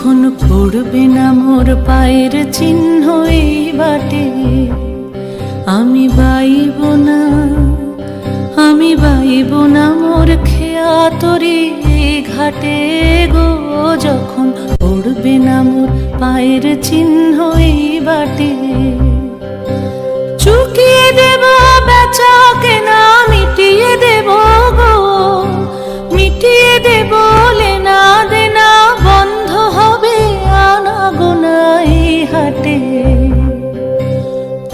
যখন পড়বে না মোর পায়ের চিহ্ন এই বাটে, আমি বাইব না, আমি বাইব না মোর খেয়া তরি ঘাটে গো। যখন পড়বে না মোর পায়ের চিহ্ন এই বাটে, চুকিয়ে দেব বেচা কেনা, মিটিয়ে দেব গো, মিটিয়ে দেব লেনা দেনা, বন্ধ হবে আনা গোনা এই হাটে।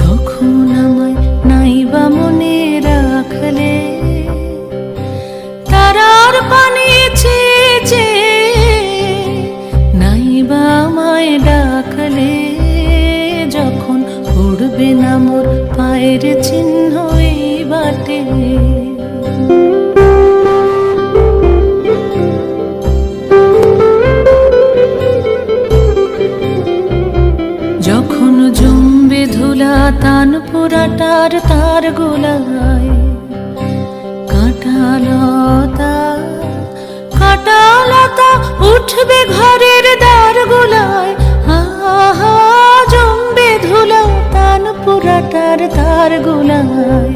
তখন আমায় নাইবা মনে রাখলে, তারার পানি চেয়ে চেয়ে নাইবা আমায় ডাকলে। যখন পড়বে না মোর পায়ের চিহ্ন এই বাটে, যখন জমবে ধুলা তান পোড়াটার তার গোলায়, কাঁটালতা কাঁটালতা উঠবে ঘরের দ্বার গোলায়। আহা জমবে ধুলা তান পোড়াটার তার গোলায়।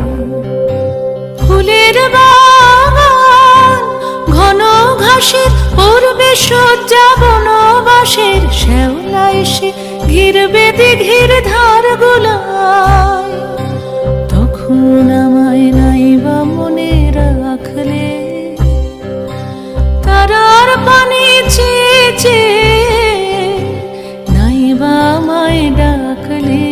ফুলের বাগান ঘন ঘাসের পূর্বে সজ্জা বনবাসের, শ্যাওলা এসে ঘিরবে দিঘির ধার গোলায়। তখন আমায় নাইবা মনে রাখলে, তারার পানি চেয়ে চেয়ে নাইবা আমায় ডাকলে।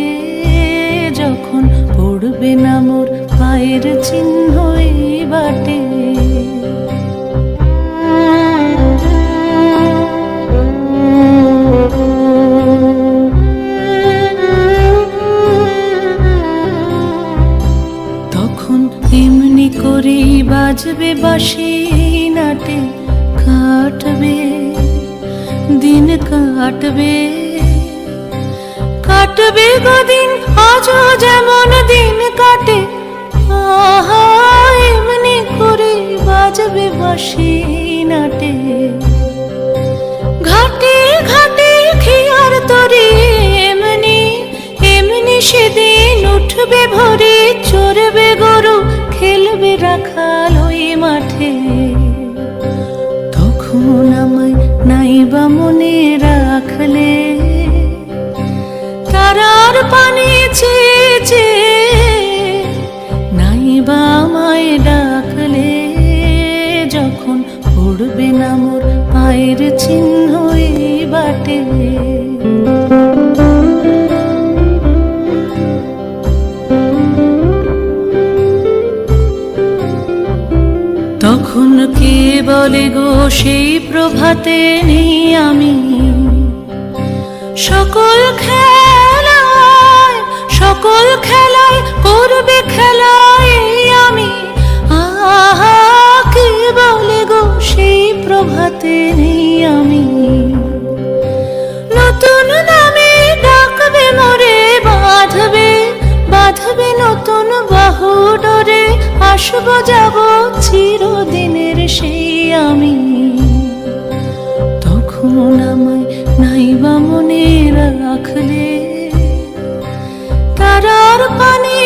যখন পড়বে না মোর পায়ের চিহ্ন এই বাটে, তখন এমনি করেই বাজবে বাঁশি নাটে, কাটবে দিন কাটবে, কাটবে গদিন আজও যেমন দিন কাটে। আহা এমনি করে বাজবে বাঁশি নাটে, ঘাটে ঘাটে খেয়ার তরি এমনি এমনি সেদিন উঠবে ভোরে, চড়বে গরু খেলবে রাখাল ওই মাঠে। তখন আমায় নাইবা মনে রাখলে, তারার পানি চেয়ে চেয়ে নাইবা আমায় ডাকলে। যখন পড়বে না মোর পায়ের চিহ্ন এই বাটে, তখন কে বলে গো সেই প্রভাতে নেই আমি। সকল খেলায় সকল খেলায় করবে খেলায় আমি। আহা কে বলে গো সেই প্রভাতে নেই আমি। নতুন নামে ডাকবে মোরে, বাঁধবে বাঁধবে নতুন বাহু ডোরে, আসবো যাব চিরদিনের সেই আমি। তখন আমায় নাইবা মনে রাখলে, তারার পানি